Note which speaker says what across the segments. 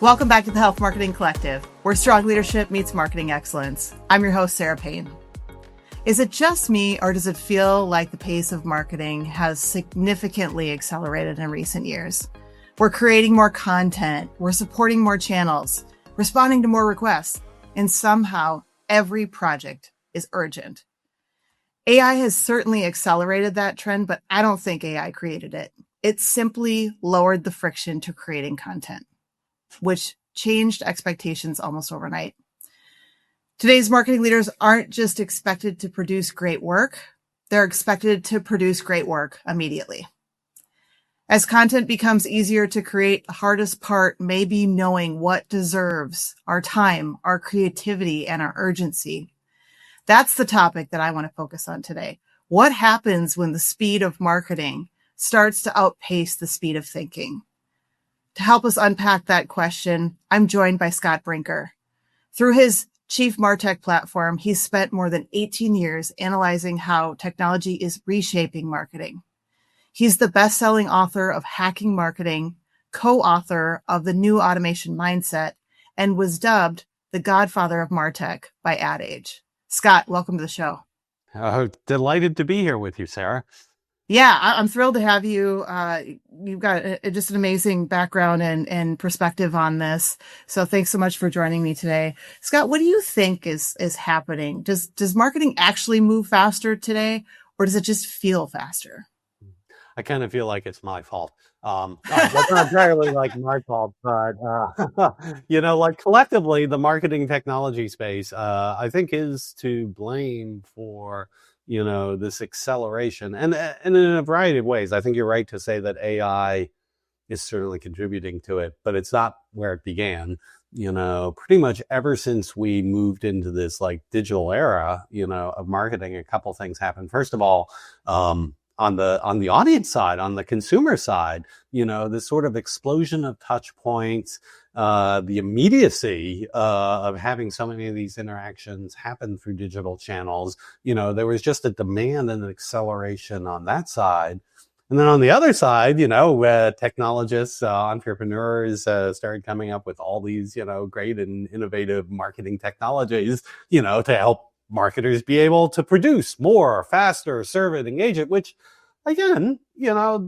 Speaker 1: Welcome back to the Health Marketing Collective, where strong leadership meets marketing excellence. I'm your host, Sara Payne. Is it just me, or does it feel like the pace of marketing has significantly accelerated in recent years? We're creating more content, we're supporting more channels, responding to more requests, and somehow every project is urgent. AI has certainly accelerated that trend, but I don't think AI created it. It simply lowered the friction to creating content, which changed expectations almost overnight. Today's marketing leaders aren't just expected to produce great work, they're expected to produce great work immediately. As content becomes easier to create, the hardest part may be knowing what deserves our time, our creativity, and our urgency. That's the topic that I want to focus on today. What happens when the speed of marketing starts to outpace the speed of thinking? To help us unpack that question, I'm joined by Scott Brinker. Through his Chief MarTech platform, he's spent more than 18 years analyzing how technology is reshaping marketing. He's the best-selling author of Hacking Marketing, co-author of The New Automation Mindset, and was dubbed the Godfather of MarTech by Ad Age. Scott, welcome to the show.
Speaker 2: Delighted to be here with you, Sara.
Speaker 1: Yeah, I'm thrilled to have you. You've got just an amazing background and perspective on this. So thanks so much for joining me today. Scott, what do you think is happening? Does marketing actually move faster today, or does it just feel faster?
Speaker 2: I kind of feel like it's my fault. That's not entirely like my fault, but like collectively, the marketing technology space, I think, is to blame for this acceleration, and in a variety of ways. I think you're right to say that AI is certainly contributing to it, but it's not where it began. Pretty much ever since we moved into this digital era, of marketing, a couple things happened. First of all, on the audience side, on the consumer side, this sort of explosion of touch points, the immediacy of having so many of these interactions happen through digital channels. There was just a demand and an acceleration on that side. And then on the other side, technologists, entrepreneurs started coming up with all these, great and innovative marketing technologies, to help marketers be able to produce more, faster, serve it, engage it, which again, a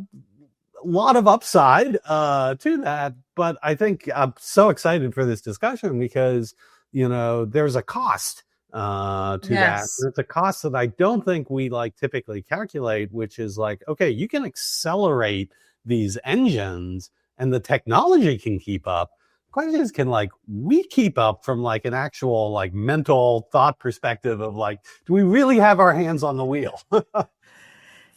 Speaker 2: lot of upside to that. But I think I'm so excited for this discussion because, there's a cost to that. There's a cost that I don't think we typically calculate, which is okay, you can accelerate these engines and the technology can keep up. Question is, can we keep up from an actual mental thought perspective of do we really have our hands on the wheel?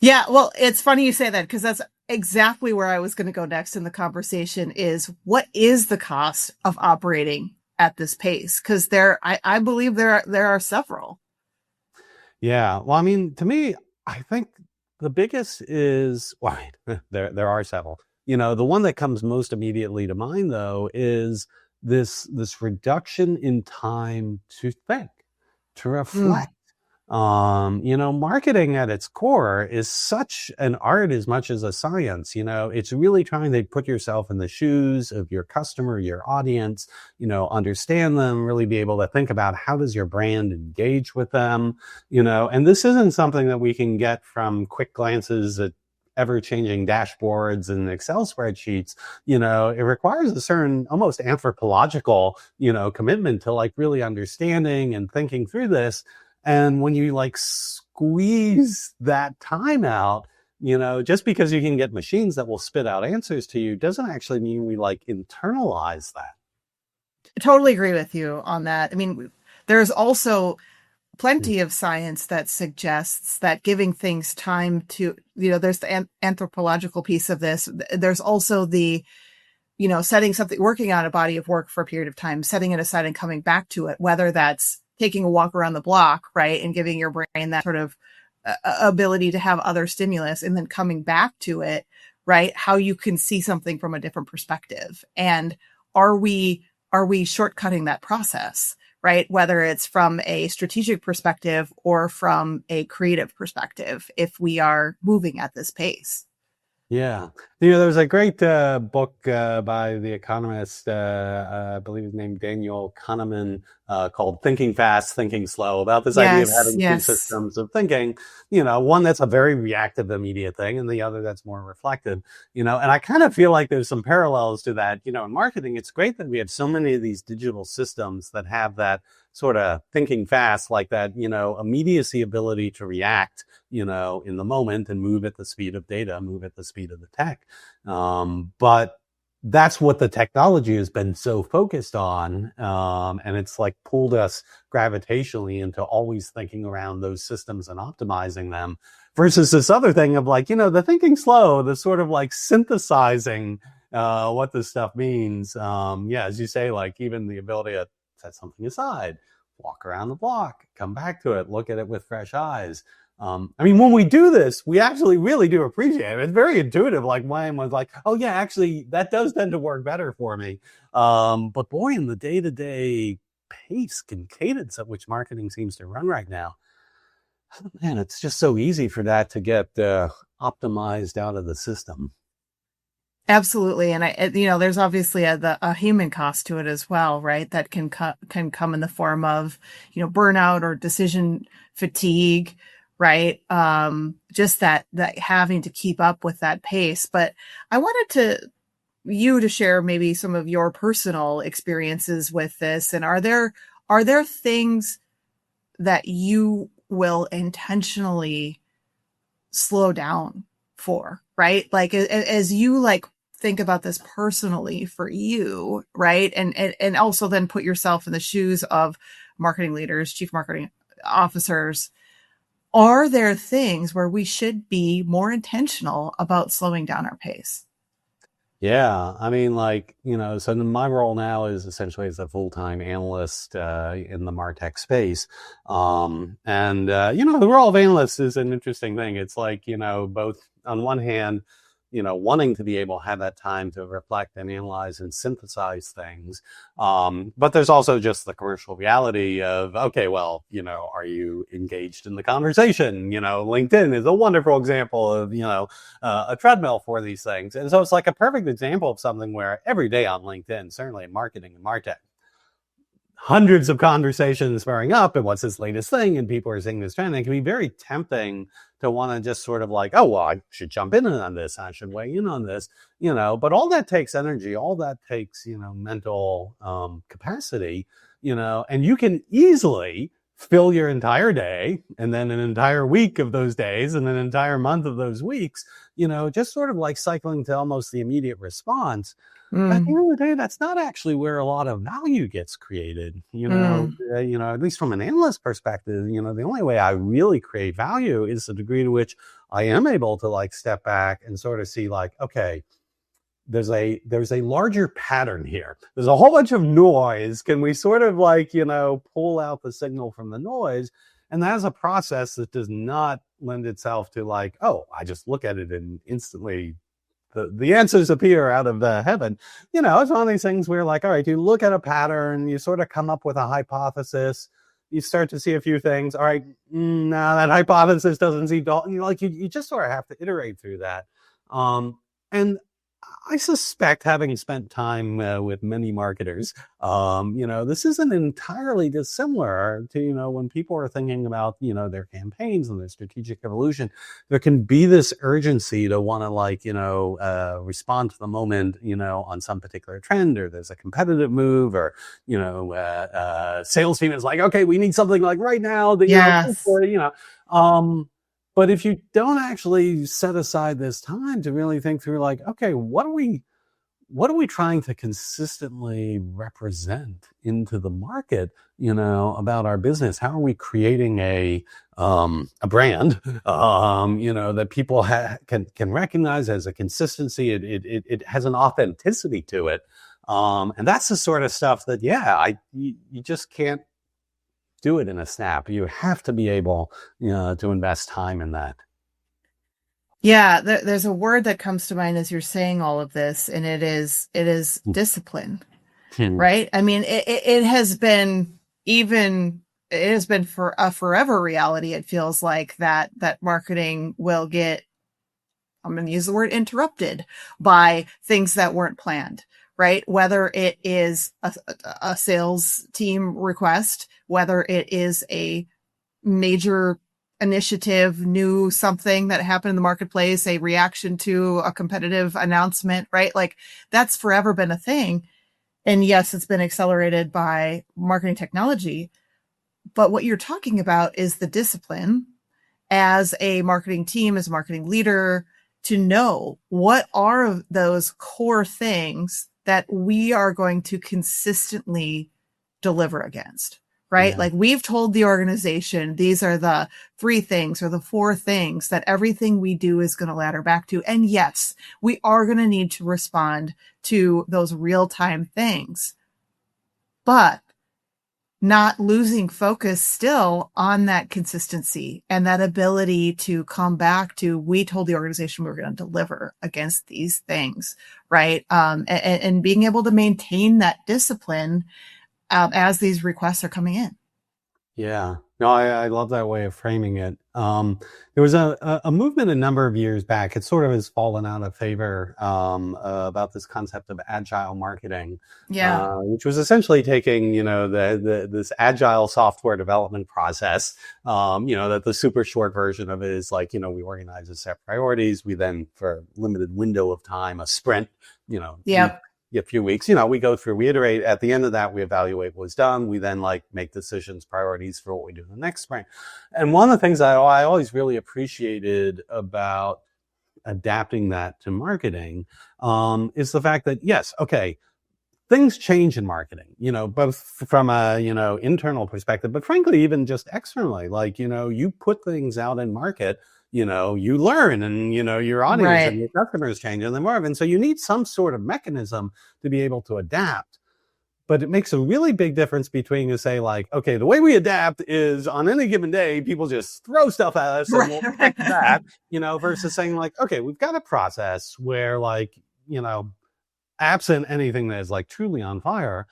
Speaker 1: Yeah, well, it's funny you say that because that's exactly where I was going to go next in the conversation is what is the cost of operating at this pace? Because I believe there are several.
Speaker 2: Yeah, well, I mean, to me, I think the biggest is, there are several. The one that comes most immediately to mind, though, is this reduction in time to think, to reflect. Marketing at its core is such an art as much as a science. It's really trying to put yourself in the shoes of your customer, your audience, understand them, really be able to think about how does your brand engage with them, and this isn't something that we can get from quick glances at ever-changing dashboards and Excel spreadsheets. It requires a certain almost anthropological, commitment to really understanding and thinking through this. And when you squeeze that time out, just because you can get machines that will spit out answers to you doesn't actually mean we internalize that.
Speaker 1: I totally agree with you on that. I mean, there's also plenty of science that suggests that giving things time to, there's the anthropological piece of this. There's also the, setting something, working on a body of work for a period of time, setting it aside and coming back to it, whether that's taking a walk around the block, right? And giving your brain that sort of ability to have other stimulus and then coming back to it, right? How you can see something from a different perspective. And are we shortcutting that process? Right? Whether it's from a strategic perspective or from a creative perspective, if we are moving at this pace.
Speaker 2: Yeah. There's a great book by the economist, I believe his name Daniel Kahneman, called Thinking Fast, Thinking Slow, about this idea of
Speaker 1: Yes,
Speaker 2: having two
Speaker 1: yes.
Speaker 2: systems of thinking, one that's a very reactive, immediate thing, and the other that's more reflective, and I kind of feel like there's some parallels to that. In marketing, it's great that we have so many of these digital systems that have that sort of thinking fast, like that, immediacy ability to react, in the moment and move at the speed of data, move at the speed of the tech. But that's what the technology has been so focused on. And it's like pulled us gravitationally into always thinking around those systems and optimizing them versus this other thing of like, the thinking slow, the sort of like synthesizing what this stuff means. As you say, like even the ability to set something aside, walk around the block, come back to it, look at it with fresh eyes. When we do this, we actually really do appreciate it. It's very intuitive. Like Wayne was like, oh yeah, actually that does tend to work better for me. But boy, in the day-to-day pace and cadence at which marketing seems to run right now, man, it's just so easy for that to get optimized out of the system.
Speaker 1: Absolutely. And there's obviously a human cost to it as well, right? That can come in the form of, burnout or decision fatigue, right? Just that having to keep up with that pace. But I wanted you to share maybe some of your personal experiences with this. And are there things that you will intentionally slow down for, right? Like as you think about this personally for you, right? And also then put yourself in the shoes of marketing leaders, chief marketing officers. Are there things where we should be more intentional about slowing down our pace?
Speaker 2: Yeah, so my role now is essentially as a full-time analyst in the MarTech space. The role of analyst is an interesting thing. It's like, both on one hand, wanting to be able to have that time to reflect and analyze and synthesize things. But there's also just the commercial reality of, okay, well, are you engaged in the conversation? LinkedIn is a wonderful example of, a treadmill for these things. And so it's like a perfect example of something where every day on LinkedIn, certainly in marketing and MarTech, hundreds of conversations spurring up and what's this latest thing, and people are seeing this trend. It can be very tempting to want to just sort of like, oh, well, I should jump in on this, I should weigh in on this, but all that takes energy, all that takes, mental capacity, and you can easily fill your entire day and then an entire week of those days and an entire month of those weeks, just sort of like cycling to almost the immediate response. But at the end of the day, that's not actually where a lot of value gets created. At least from an analyst perspective, the only way I really create value is the degree to which I am able to like step back and sort of see like, okay, there's a larger pattern here. There's a whole bunch of noise. Can we sort of like, pull out the signal from the noise? And that is a process that does not lend itself to like, oh, I just look at it and instantly the answers appear out of heaven. It's one of these things where like, all right, you look at a pattern, you sort of come up with a hypothesis, you start to see a few things. All right, no, that hypothesis doesn't seem to, you just sort of have to iterate through that. And I suspect, having spent time with many marketers, this isn't entirely dissimilar to, when people are thinking about, their campaigns and their strategic evolution. There can be this urgency to want to respond to the moment, on some particular trend, or there's a competitive move, or, sales team is like, okay, we need something like right now that,
Speaker 1: Yes.
Speaker 2: But if you don't actually set aside this time to really think through like, okay, what are we trying to consistently represent into the market, about our business? How are we creating a brand, that people can recognize as a consistency? It has an authenticity to it. And that's the sort of stuff that, you just can't do it in a snap. You have to be able, to invest time in that.
Speaker 1: Yeah, there's a word that comes to mind as you're saying all of this, and it is discipline, right? It has been for a forever reality. It feels like that marketing will get I'm going to use the word interrupted by things that weren't planned, right? Whether it is a sales team request, whether it is a major initiative, new something that happened in the marketplace, a reaction to a competitive announcement, right? Like that's forever been a thing. And yes, it's been accelerated by marketing technology. But what you're talking about is the discipline as a marketing team, as a marketing leader, to know what are those core things that we are going to consistently deliver against, right?
Speaker 2: Yeah.
Speaker 1: Like we've told the organization, these are the 3 things or the 4 things that everything we do is going to ladder back to. And yes, we are going to need to respond to those real-time things, but not losing focus still on that consistency and that ability to come back to, we told the organization we were going to deliver against these things, right? And being able to maintain that discipline as these requests are coming in.
Speaker 2: Yeah, no, I love that way of framing it. There was a movement a number of years back. It sort of has fallen out of favor about this concept of agile marketing, which was essentially taking, this agile software development process, that the super short version of it is like, we organize a set priorities. We then, for a limited window of time, a sprint, a few weeks, we go through, we iterate. At the end of that, we evaluate what was done. We then make decisions, priorities for what we do in the next sprint. And one of the things I always really appreciated about adapting that to marketing is the fact that, yes, okay, things change in marketing, both from a, internal perspective, but frankly, even just externally, you put things out in market, you learn and, your audience and your customers change and then more. And so you need some sort of mechanism to be able to adapt. But it makes a really big difference between you say okay, the way we adapt is on any given day, people just throw stuff at us and we'll fix that, versus saying okay, we've got a process where absent anything that is truly on fire,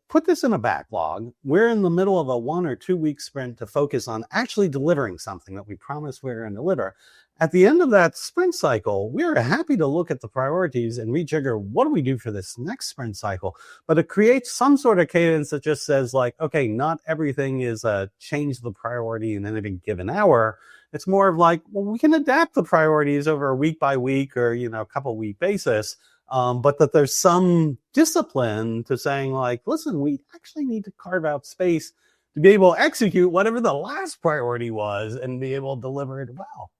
Speaker 2: put this in a backlog. We're in the middle of a 1 or 2 week sprint to focus on actually delivering something that we promised we were going to deliver. At the end of that sprint cycle, we're happy to look at the priorities and rejigger what do we do for this next sprint cycle. But it creates some sort of cadence that just says okay, not everything is change the priority in any given hour. It's more of well, we can adapt the priorities over a week by week or, a couple week basis. But that there's some discipline to saying listen, we actually need to carve out space to be able to execute whatever the last priority was and be able to deliver it well.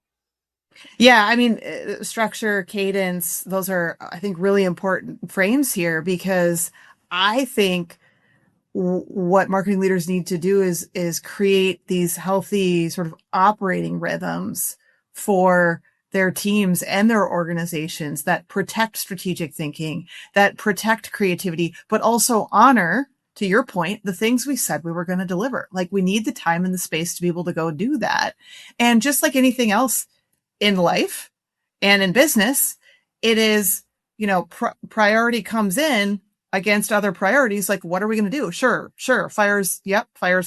Speaker 1: Yeah. I mean, structure, cadence, those are, I think, really important frames here, because I think what marketing leaders need to do is create these healthy sort of operating rhythms for their teams and their organizations that protect strategic thinking, that protect creativity, but also honor, to your point, the things we said we were going to deliver. We need the time and the space to be able to go do that. And just like anything else in life and in business, it is, priority comes in against other priorities. What are we going to do? Sure. Fires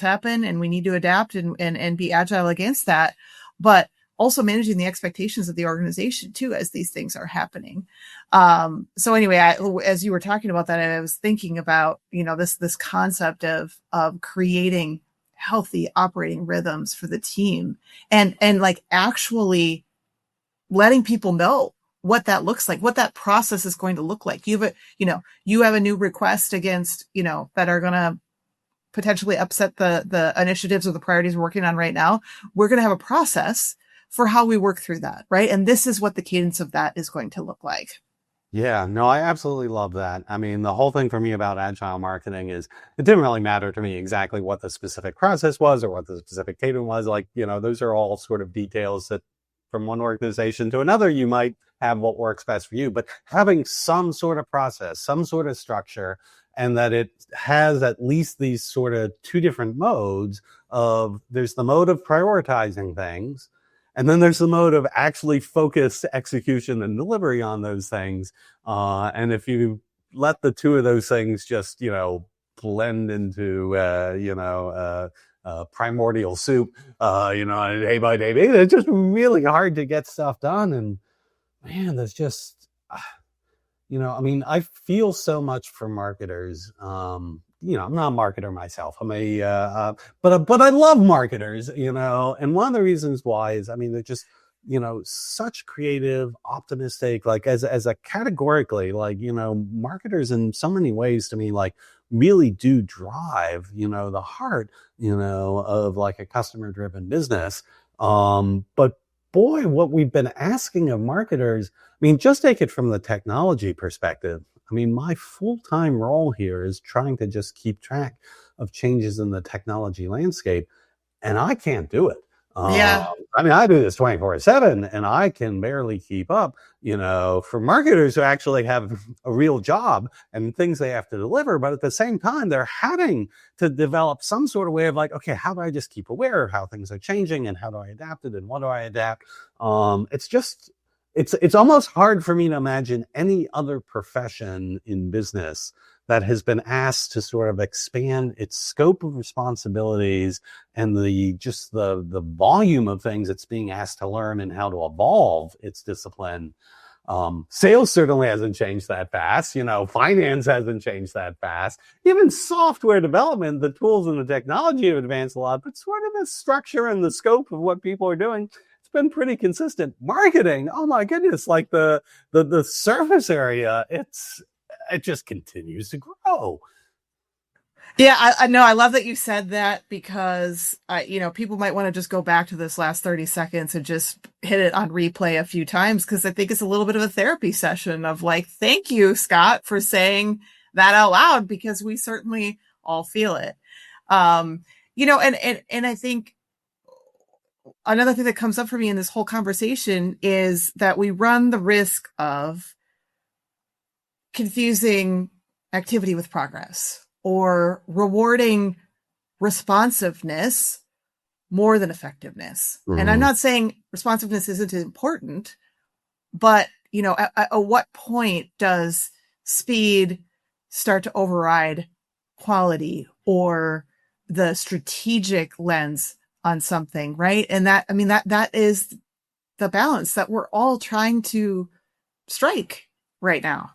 Speaker 1: happen and we need to adapt and be agile against that. But also managing the expectations of the organization too, as these things are happening. So anyway, as you were talking about that, I was thinking about, this concept of creating healthy operating rhythms for the team and actually letting people know what that looks like, what that process is going to look like. You have a new request against, that are going to potentially upset the initiatives or the priorities we're working on right now. We're going to have a process for how we work through that, right? And this is what the cadence of that is going to look like.
Speaker 2: Yeah, no, I absolutely love that. I mean, the whole thing for me about agile marketing is it didn't really matter to me exactly what the specific process was or what the specific cadence was. Those are all sort of details that from one organization to another, you might have what works best for you. But having some sort of process, some sort of structure, and that it has at least these sort of 2 different modes of, there's the mode of prioritizing things, and then there's the mode of actually focused execution and delivery on those things. And if you let the 2 of those things just, blend into, primordial soup, on a day by day basis, it's just really hard to get stuff done. And man, there's just, I mean, I feel so much for marketers. I'm not a marketer myself. I'm but I love marketers, and one of the reasons why is, I mean, they're just, such creative, optimistic, like as a categorically, like, marketers in so many ways to me, like really do drive, the heart, of like a customer driven business. But boy, what we've been asking of marketers, I mean, just take it from the technology perspective. I mean, my full-time role here is trying to just keep track of changes in the technology landscape, and I can't do it.
Speaker 1: Yeah.
Speaker 2: I mean, I do this 24/7, and I can barely keep up. For marketers who actually have a real job and things they have to deliver, but at the same time, they're having to develop some sort of way of like, okay, how do I just keep aware of how things are changing, and how do I adapt it, and what do I adapt? It's almost hard for me to imagine any other profession in business that has been asked to sort of expand its scope of responsibilities and the volume of things it's being asked to learn and how to evolve its discipline. Sales certainly hasn't changed that fast. Finance hasn't changed that fast. Even software development, the tools and the technology have advanced a lot, but sort of the structure and the scope of what people are doing, it's been pretty consistent. Marketing, oh my goodness, like the surface area, it just continues to grow.
Speaker 1: Yeah, I know. I love that you said that, because people might want to just go back to this last 30 seconds and just hit it on replay a few times, because I think it's a little bit of a therapy session of like, thank you, Scott, for saying that out loud, because we certainly all feel it. And I think another thing that comes up for me in this whole conversation is that we run the risk of confusing activity with progress, or rewarding responsiveness more than effectiveness. Mm-hmm. And I'm not saying responsiveness isn't important, but at what point does speed start to override quality or the strategic lens on something, right? And that is the balance that we're all trying to strike right now.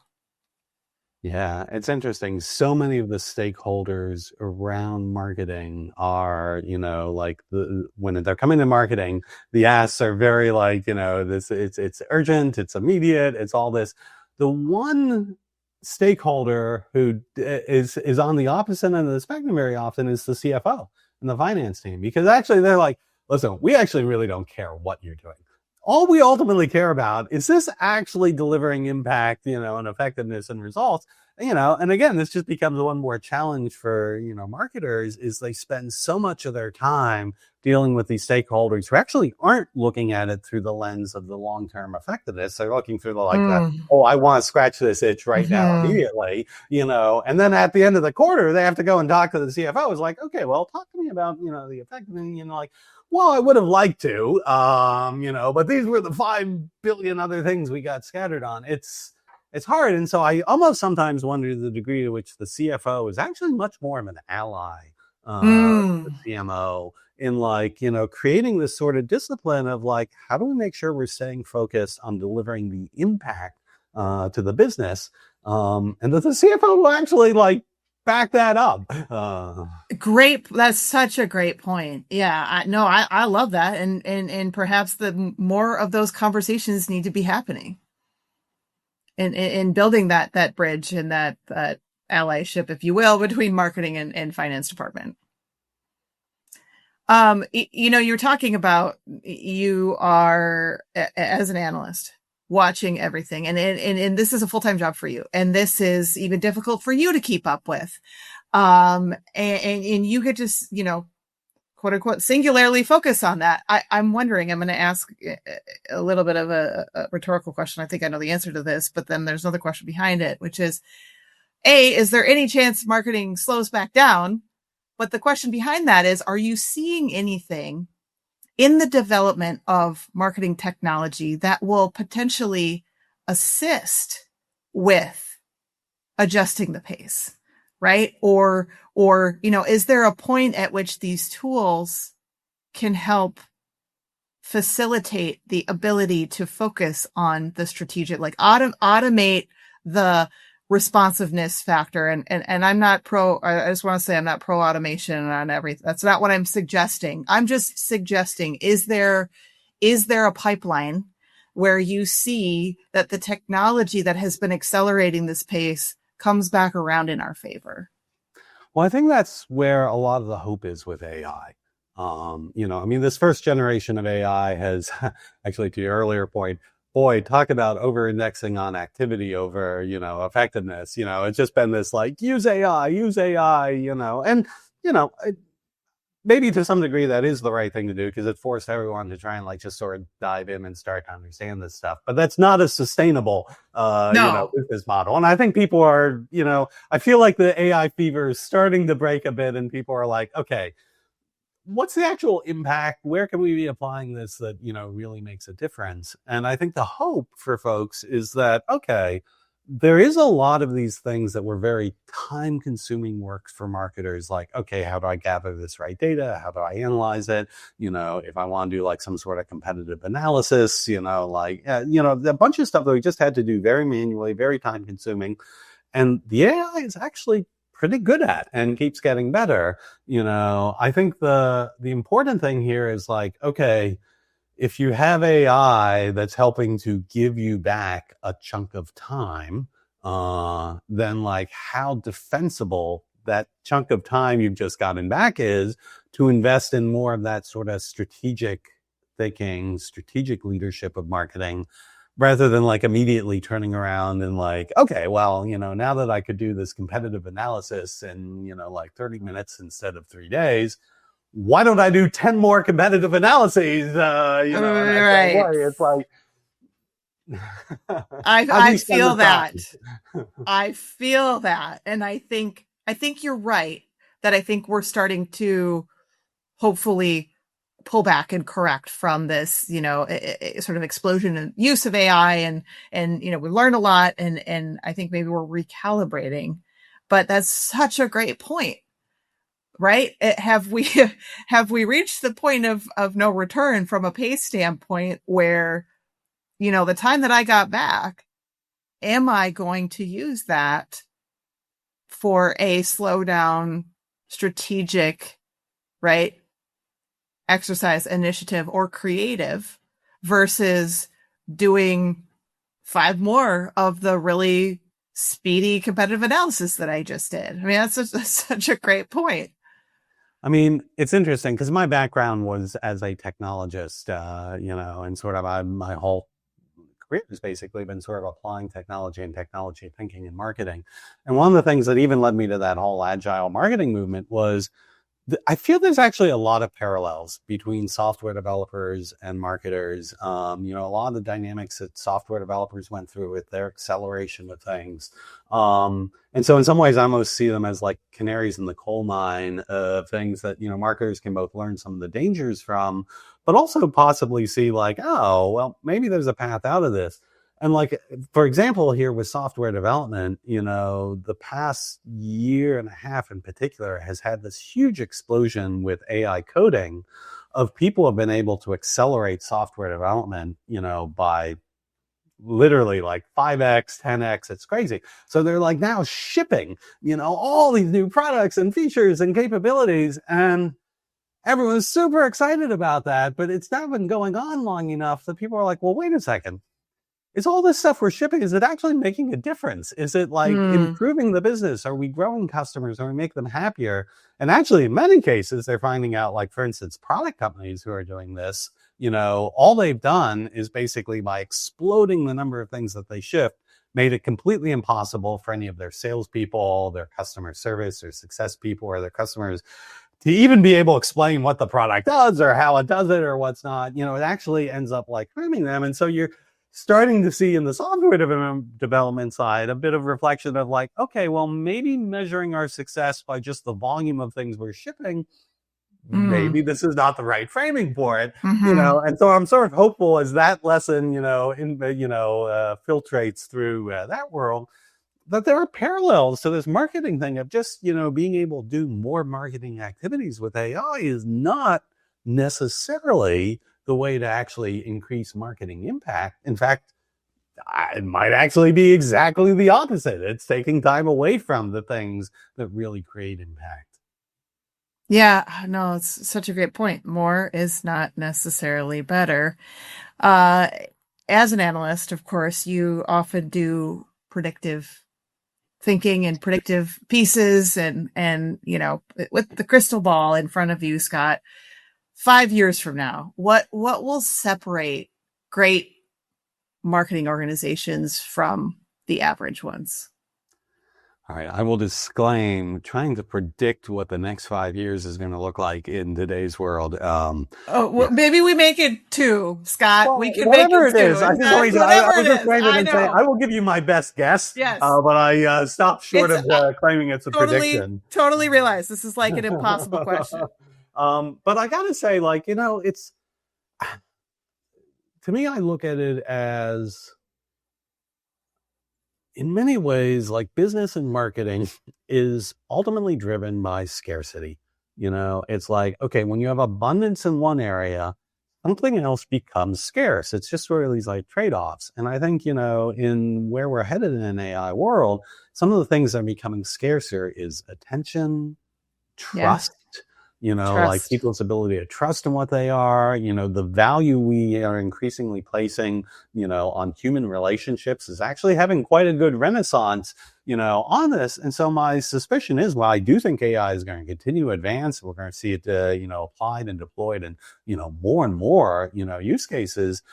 Speaker 2: Yeah, it's interesting. So many of the stakeholders around marketing are, like when they're coming to marketing, the asks are very like, it's urgent, it's immediate, it's all this. The one stakeholder who is on the opposite end of the spectrum very often is the CFO and the finance team, because actually they're like, listen, we actually really don't care what you're doing. All we ultimately care about is this actually delivering impact, and effectiveness and results, and again, this just becomes one more challenge for, marketers, is they spend so much of their time dealing with these stakeholders who actually aren't looking at it through the lens of the long-term effectiveness. They're looking through I want to scratch this itch right now immediately, and then at the end of the quarter, they have to go and talk to the CFO. It's like, okay, well, talk to me about, the effectiveness, like, well, I would have liked to, but these were the 5 billion other things we got scattered on. It's hard. And so I almost sometimes wonder the degree to which the CFO is actually much more of an ally, the CMO, in like, creating this sort of discipline of like, how do we make sure we're staying focused on delivering the impact to the business, and that the CFO will actually like back that up.
Speaker 1: Great. That's such a great point. Yeah, I love that. And perhaps the more of those conversations need to be happening in building that bridge and that allyship, if you will, between marketing and finance department. You're talking about, you are as an analyst watching everything, and this is a full-time job for you, and this is even difficult for you to keep up with, and you could just quote unquote singularly focus on that. I'm wondering, I'm going to ask a little bit of a rhetorical question. I think I know the answer to this, but then there's another question behind it, which is, is there any chance marketing slows back down? But the question behind that is, are you seeing anything in the development of marketing technology that will potentially assist with adjusting the pace, right? Or, is there a point at which these tools can help facilitate the ability to focus on the strategic, like automate the responsiveness factor. And I'm not I just want to say I'm not pro automation on everything. That's not what I'm suggesting. I'm just suggesting, is there a pipeline where you see that the technology that has been accelerating this pace comes back around in our favor?
Speaker 2: Well, I think that's where a lot of the hope is with AI. This first generation of AI has actually, to your earlier point, boy, talk about over-indexing on activity over, effectiveness. It's just been this like, use AI, and, maybe to some degree that is the right thing to do because it forced everyone to try and like just sort of dive in and start to understand this stuff. But that's not a sustainable, business model. And I think people are, I feel like the AI fever is starting to break a bit and people are like, okay, what's the actual impact? Where can we be applying this that, really makes a difference? And I think the hope for folks is that, okay, there is a lot of these things that were very time consuming work for marketers. Like, okay, how do I gather this right data? How do I analyze it? If I want to do like some sort of competitive analysis, a bunch of stuff that we just had to do very manually, very time consuming. And the AI is actually pretty good at and keeps getting better. I think the important thing here is like, okay, if you have AI that's helping to give you back a chunk of time, then like how defensible that chunk of time you've just gotten back is to invest in more of that sort of strategic thinking, strategic leadership of marketing, rather than like immediately turning around and like, okay, well, now that I could do this competitive analysis in, like 30 minutes instead of 3 days, why don't I do 10 more competitive analyses?
Speaker 1: Right.
Speaker 2: It's like,
Speaker 1: I feel that. I feel that. And I think you're right that I think we're starting to hopefully pull back and correct from this, sort of explosion in use of AI and we learn a lot and I think maybe we're recalibrating, but that's such a great point. Right? Have we reached the point of no return from a pace standpoint where, the time that I got back, am I going to use that for a slow down, strategic, right, exercise, initiative, or creative versus doing 5 more of the really speedy competitive analysis that I just did? I mean, that's such a great point.
Speaker 2: I mean, it's interesting because my background was as a technologist, and sort of my whole career has basically been sort of applying technology and technology thinking in marketing. And one of the things that even led me to that whole agile marketing movement was I feel there's actually a lot of parallels between software developers and marketers. A lot of the dynamics that software developers went through with their acceleration of things. And so in some ways, I almost see them as like canaries in the coal mine of things that, marketers can both learn some of the dangers from, but also possibly see like, oh, well, maybe there's a path out of this. And like, for example, here with software development, the past year and a half in particular has had this huge explosion with AI coding of people who have been able to accelerate software development, by literally like 5x, 10x. It's crazy. So they're like now shipping, all these new products and features and capabilities. And everyone's super excited about that. But it's not been going on long enough that people are like, well, wait a second. Is all this stuff we're shipping, is it actually making a difference? Is it like improving the business? Are we growing customers? Are we making them happier? And actually, in many cases, they're finding out, like, for instance, product companies who are doing this, all they've done is basically by exploding the number of things that they ship, made it completely impossible for any of their salespeople, their customer service or success people or their customers to even be able to explain what the product does or how it does it or what's not. It actually ends up like harming them. And so you're starting to see in the software development side a bit of reflection of like, okay, well, maybe measuring our success by just the volume of things we're shipping, maybe this is not the right framing for it, and so I'm sort of hopeful as that lesson, filtrates through that world, that there are parallels to this marketing thing of just, being able to do more marketing activities with AI is not necessarily the way to actually increase marketing impact. In fact, it might actually be exactly the opposite. It's taking time away from the things that really create impact.
Speaker 1: Yeah, no, it's such a great point. More is not necessarily better. As an analyst, of course, you often do predictive thinking and predictive pieces and with the crystal ball in front of you, Scott, 5 years from now, what will separate great marketing organizations from the average ones?
Speaker 2: All right, I will disclaim trying to predict what the next 5 years is going to look like in today's world.
Speaker 1: Maybe we make it 2, Scott.
Speaker 2: Well,
Speaker 1: we can
Speaker 2: whatever
Speaker 1: make it,
Speaker 2: it is. I will just frame it and say I will give you my best guess.
Speaker 1: Yes,
Speaker 2: but I stopped short of claiming it's a prediction.
Speaker 1: Totally realize this is like an impossible question.
Speaker 2: But I gotta say, it's to me, I look at it as, in many ways, like business and marketing is ultimately driven by scarcity. It's like, okay, when you have abundance in one area, something else becomes scarce. It's just sort of these like trade-offs. And I think, in where we're headed in an AI world, some of the things that are becoming scarcer is attention, trust, like people's ability to trust in what they are, the value we are increasingly placing, on human relationships is actually having quite a good renaissance, on this. And so my suspicion is, while I do think AI is going to continue to advance, we're going to see it, applied and deployed in, more and more, use cases.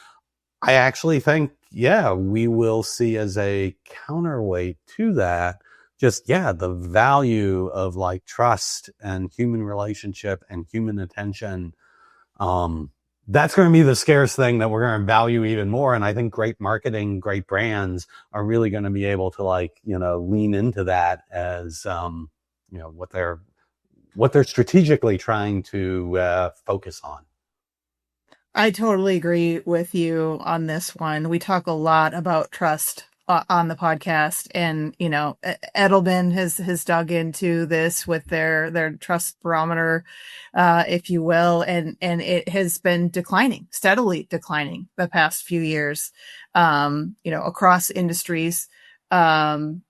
Speaker 2: I actually think, we will see as a counterweight to that, the value of like trust and human relationship and human attention. That's going to be the scarce thing that we're going to value even more. And I think great marketing, great brands are really going to be able to lean into that as, what they're strategically trying to focus on.
Speaker 1: I totally agree with you on this one. We talk a lot about trust on the podcast, and Edelman has dug into this with their trust barometer, if you will, and it has been steadily declining the past few years, across industries, and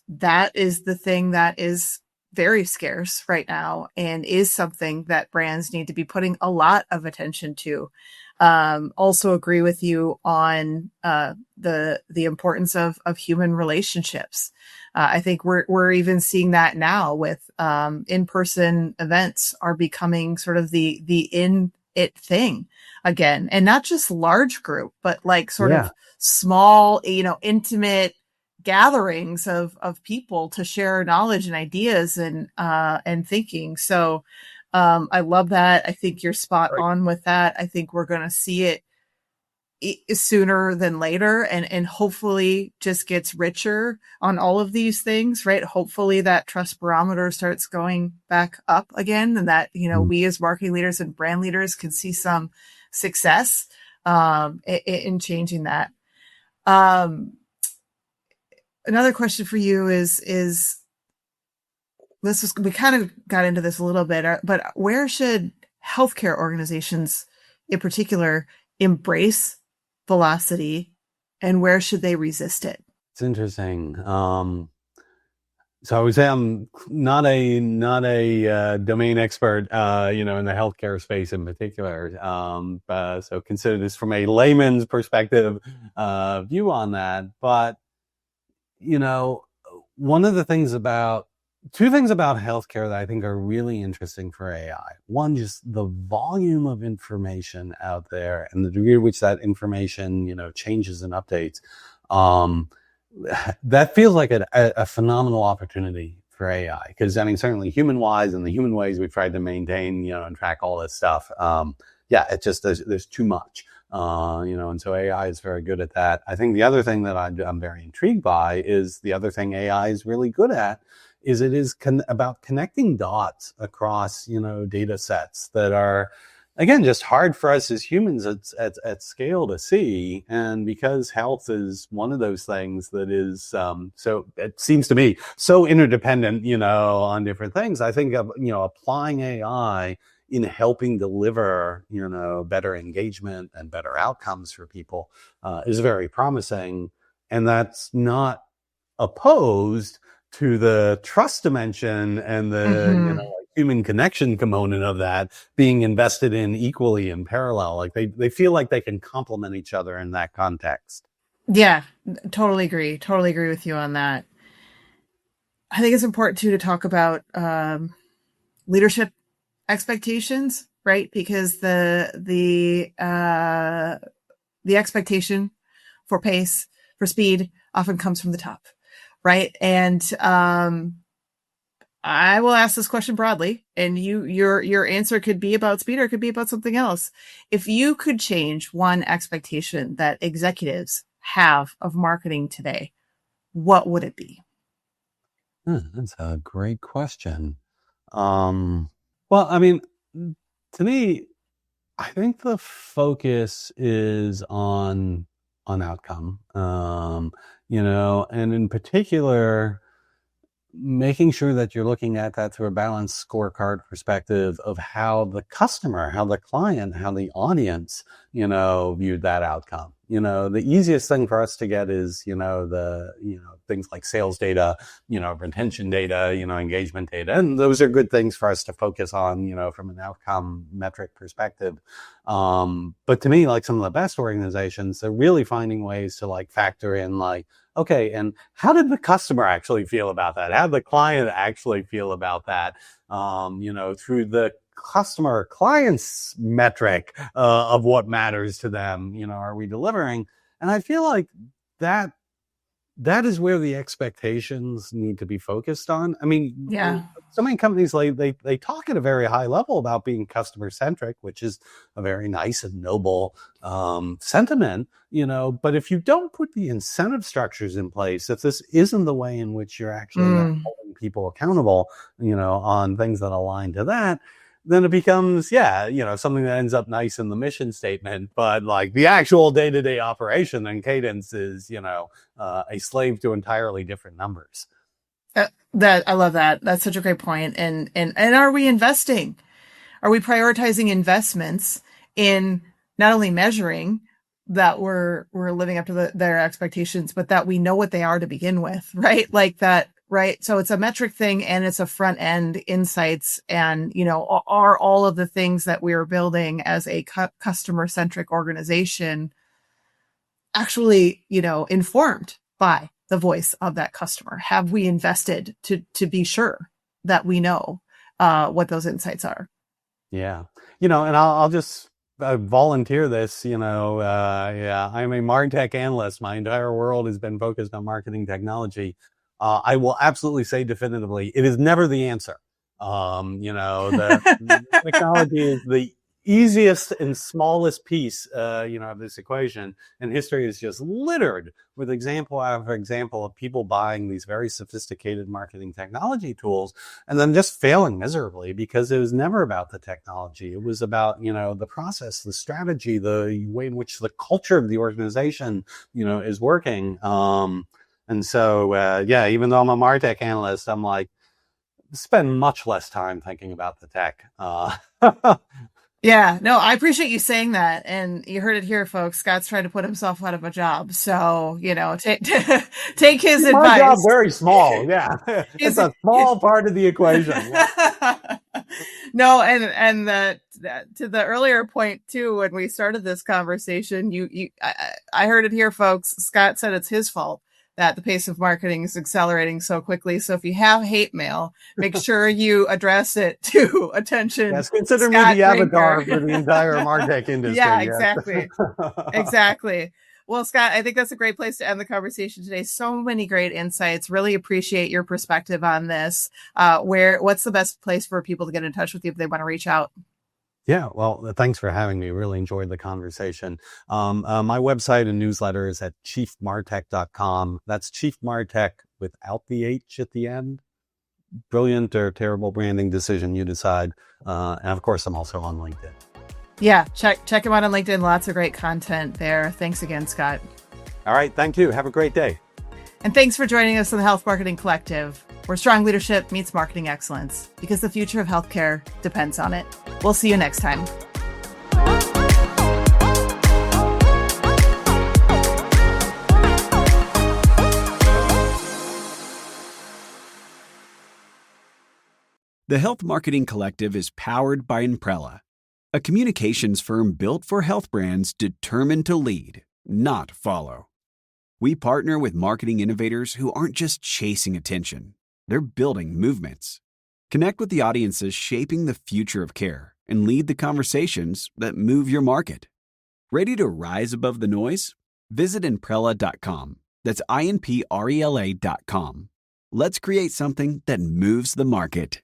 Speaker 1: that is the thing that is very scarce right now, and is something that brands need to be putting a lot of attention to. Also agree with you on the importance of human relationships. I think we're even seeing that now with in-person events are becoming sort of the in it thing again, and not just large group, but like sort of small, intimate gatherings of people to share knowledge and ideas and thinking. So I love that. I think you're spot on with that. I think we're going to see it sooner than later, and hopefully just gets richer on all of these things, right? Hopefully that trust barometer starts going back up again, and that, we as marketing leaders and brand leaders can see some success in changing that. Another question for you is we kind of got into this a little bit, but where should healthcare organizations in particular embrace velocity, and where should they resist it?
Speaker 2: It's interesting. So I would say I'm not a domain expert, in the healthcare space in particular. So consider this from a layman's perspective, view on that. But, two things about healthcare that I think are really interesting for AI. One, just the volume of information out there and the degree to which that information, changes and updates. That feels like a phenomenal opportunity for AI. Because, certainly human-wise, and the human ways we've tried to maintain, and track all this stuff. It's just, there's too much. And so AI is very good at that. I think the other thing that I'm very intrigued by is the other thing AI is really good at is it is about connecting dots across, data sets that are, again, just hard for us as humans at scale to see. And because health is one of those things that is, so it seems to me so interdependent, on different things, I think of, applying AI in helping deliver, better engagement and better outcomes for people is very promising. And that's not opposed to the trust dimension and the, human connection component of that being invested in equally in parallel. Like they feel like they can complement each other in that context.
Speaker 1: Yeah, totally agree. Totally agree with you on that. I think it's important too to talk about leadership expectations, right? Because the expectation for pace, for speed, often comes from the top, right? And I will ask this question broadly, and your answer could be about speed or it could be about something else. If you could change one expectation that executives have of marketing today, what would it be?
Speaker 2: That's a great question. Well, I mean, to me, I think the focus is on outcome, and in particular, making sure that you're looking at that through a balanced scorecard perspective of how the customer, how the client, how the audience, viewed that outcome. The easiest thing for us to get is, things like sales data, retention data, engagement data. And those are good things for us to focus on, from an outcome metric perspective. But to me, like some of the best organizations, they're really finding ways to like factor in like, okay, and how did the customer actually feel about that? How did the client actually feel about that? Through the customer client's metric of what matters to them, are we delivering? And I feel like that is where the expectations need to be focused on. I mean, so many companies, like they talk at a very high level about being customer-centric, which is a very nice and noble sentiment, but if you don't put the incentive structures in place, if this isn't the way in which you're actually holding people accountable, on things that align to that, then it becomes, something that ends up nice in the mission statement, but like the actual day-to-day operation and cadence is, a slave to entirely different numbers.
Speaker 1: That I love that. That's such a great point. And are we investing? Are we prioritizing investments in not only measuring that we're living up to their expectations, but that we know what they are to begin with, right? Like that, right? So it's a metric thing and it's a front end insights and, are all of the things that we are building as a customer centric organization actually, informed by the voice of that customer? Have we invested to be sure that we know what those insights are?
Speaker 2: Yeah. And I'll just volunteer this, I'm a MarTech analyst. My entire world has been focused on marketing technology. I will absolutely say definitively, it is never the answer. The technology is the easiest and smallest piece, of this equation. And history is just littered with example after example of people buying these very sophisticated marketing technology tools and then just failing miserably because it was never about the technology. It was about, the process, the strategy, the way in which the culture of the organization, is working. And so, even though I'm a MarTech analyst, I'm like, spend much less time thinking about the tech.
Speaker 1: Yeah, no, I appreciate you saying that. And you heard it here, folks. Scott's trying to put himself out of a job. So, take his advice.
Speaker 2: My job's very small. Yeah. It's a small part of the equation. Yeah.
Speaker 1: No, and that to the earlier point too, when we started this conversation, I heard it here, folks. Scott said it's his fault that the pace of marketing is accelerating so quickly. So if you have hate mail, make sure you address it to attention.
Speaker 2: Yes, consider Scott me the avatar for the entire MarTech industry.
Speaker 1: Yeah, exactly. Exactly. Well, Scott, I think that's a great place to end the conversation today. So many great insights. Really appreciate your perspective on this. What's the best place for people to get in touch with you if they want to reach out?
Speaker 2: Yeah, well, thanks for having me. Really enjoyed the conversation. My website and newsletter is at chiefmartech.com. That's Chief MarTech without the H at the end. Brilliant or terrible branding decision, you decide. And of course, I'm also on LinkedIn.
Speaker 1: Yeah, check him out on LinkedIn. Lots of great content there. Thanks again, Scott.
Speaker 2: All right, thank you. Have a great day.
Speaker 1: And thanks for joining us on the Health Marketing Collective, where strong leadership meets marketing excellence, because the future of healthcare depends on it. We'll see you next time.
Speaker 3: The Health Marketing Collective is powered by Imprella, a communications firm built for health brands determined to lead, not follow. We partner with marketing innovators who aren't just chasing attention, they're building movements. Connect with the audiences shaping the future of care and lead the conversations that move your market. Ready to rise above the noise? Visit Imprella.com. That's INPRELA.com. Let's create something that moves the market.